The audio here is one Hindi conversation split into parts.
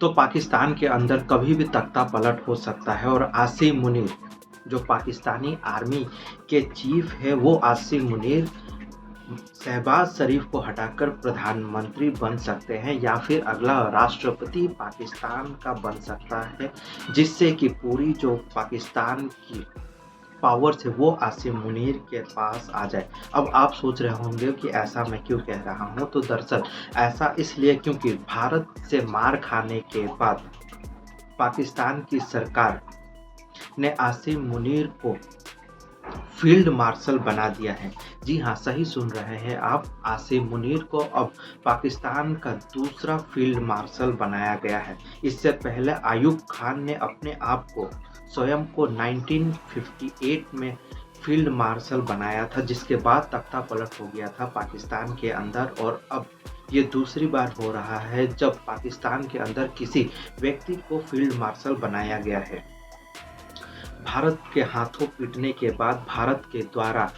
तो पाकिस्तान के अंदर कभी भी तख्ता पलट हो सकता है और आसिम मुनीर जो पाकिस्तानी आर्मी के चीफ है वो आसिम मुनीर शहबाज शरीफ को हटाकर प्रधानमंत्री बन सकते हैं या फिर अगला राष्ट्रपति पाकिस्तान का बन सकता है, जिससे कि पूरी जो पाकिस्तान की पावर्स है वो आसिम मुनीर के पास आ जाए। अब आप सोच रहे होंगे कि ऐसा मैं क्यों कह रहा हूँ, तो दरअसल ऐसा इसलिए क्योंकि भारत से मार खाने के बाद पाकिस्तान की सरकार ने आसिम मुनीर को फील्ड मार्शल बना दिया है। जी हाँ, सही सुन रहे हैं आप, आसिम मुनीर को अब पाकिस्तान का दूसरा फील्ड मार्शल बनाया गया है। इससे पहले अयूब खान ने अपने आप को स्वयं को 1958 में फील्ड मार्शल बनाया था, जिसके बाद तख्ता पलट हो गया था पाकिस्तान के अंदर। और अब ये दूसरी बार हो रहा है जब पाकिस्तान के अंदर किसी व्यक्ति को फील्ड मार्शल बनाया गया है। भारत के हाथों पीटने के बाद, भारत के द्वारा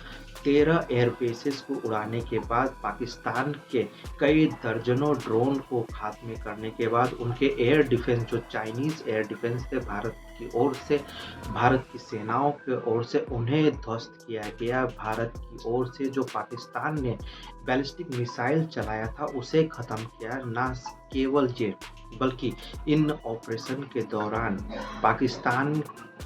13 एयरबेसेस को उड़ाने के बाद, पाकिस्तान के कई दर्जनों ड्रोन को खात्मे करने के बाद, उनके एयर डिफेंस जो चाइनीज़ एयर डिफेंस थे भारत की ओर से, भारत की सेनाओं की ओर से उन्हें ध्वस्त किया गया। भारत की ओर से जो पाकिस्तान ने बैलिस्टिक मिसाइल चलाया था उसे ख़त्म किया। ना केवल ये बल्कि इन ऑपरेशन के दौरान पाकिस्तान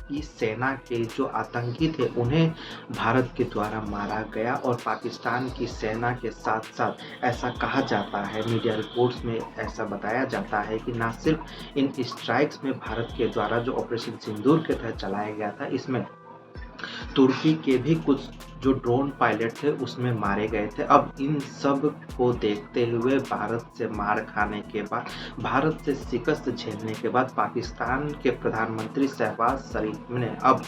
की सेना के जो आतंकी थे उन्हें भारत के द्वारा मारा गया। और पाकिस्तान की सेना के साथ साथ ऐसा कहा जाता है, मीडिया रिपोर्ट्स में ऐसा बताया जाता है कि ना सिर्फ इन स्ट्राइक्स में भारत के द्वारा जो ऑपरेशन सिंदूर के तहत चलाया गया था, इसमें तुर्की के भी कुछ जो ड्रोन पायलट थे उसमें मारे गए थे। अब इन सब को देखते हुए, भारत से मार खाने के बाद, भारत से शिकस्त झेलने के बाद, पाकिस्तान के प्रधानमंत्री शहबाज शरीफ ने अब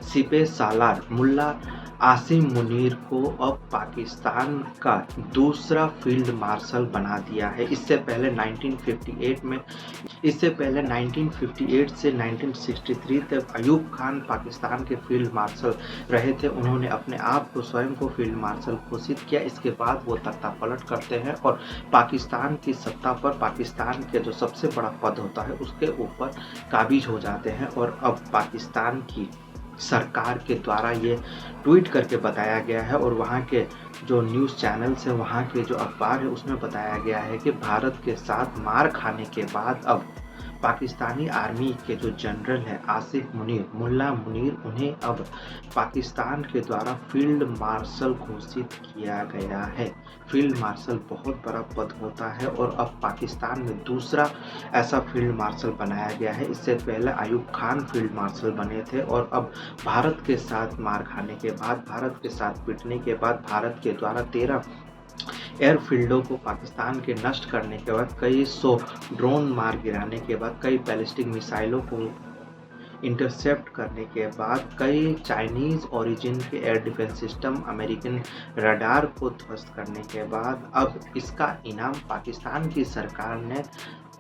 सिपह सालार मुल्ला आसिम मुनीर को अब पाकिस्तान का दूसरा फील्ड मार्शल बना दिया है। इससे पहले 1958 से 1963 तक अयूब खान पाकिस्तान के फील्ड मार्शल रहे थे। उन्होंने अपने आप को स्वयं को फील्ड मार्शल घोषित किया। इसके बाद वो तख्ता पलट करते हैं और पाकिस्तान की सत्ता पर, पाकिस्तान के जो सबसे बड़ा पद होता है उसके ऊपर काबिज हो जाते हैं। और अब पाकिस्तान की सरकार के द्वारा ये ट्वीट करके बताया गया है और वहाँ के जो न्यूज़ चैनल्स हैं, वहाँ के जो अखबार है, उसमें बताया गया है कि भारत के साथ मार खाने के बाद अब पाकिस्तानी आर्मी के जो जनरल है आसिफ मुनीर, मुल्ला मुनीर, उन्हें अब पाकिस्तान के द्वारा फील्ड मार्शल घोषित किया गया है। फील्ड मार्शल बहुत बड़ा पद होता है और अब पाकिस्तान में दूसरा ऐसा फील्ड मार्शल बनाया गया है। इससे पहले अयूब खान फील्ड मार्शल बने थे और अब भारत के साथ मार खाने के बाद, भारत के साथ पिटने के बाद, भारत के द्वारा 13 एयरफील्डों को पाकिस्तान के नष्ट करने के बाद, कई 100 ड्रोन मार गिराने के बाद, कई बैलिस्टिक मिसाइलों को इंटरसेप्ट करने के बाद, कई चाइनीज़ ओरिजिन के air defence system, American radar को ध्वस्त करने के बाद, अब इसका इनाम पाकिस्तान की सरकार ने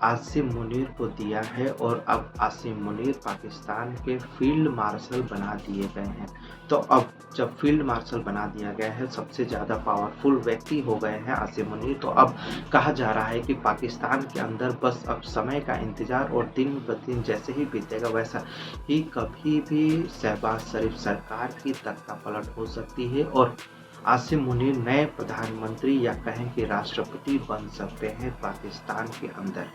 आसिम मुनीर को दिया है और अब आसिम मुनीर पाकिस्तान के फील्ड मार्शल बना दिए गए हैं। तो अब जब फील्ड मार्शल बना दिया गया है, सबसे ज़्यादा पावरफुल व्यक्ति हो गए हैं आसिम मुनीर, तो अब कहा जा रहा है कि पाकिस्तान के अंदर बस अब समय का इंतज़ार और दिन ब दिन जैसे ही बीतेगा वैसा ही कभी भी शहबाज शरीफ सरकार की तख्ता पलट हो सकती है और आसिम मुनीर नए प्रधानमंत्री या कहें कि राष्ट्रपति बन सकते हैं पाकिस्तान के अंदर।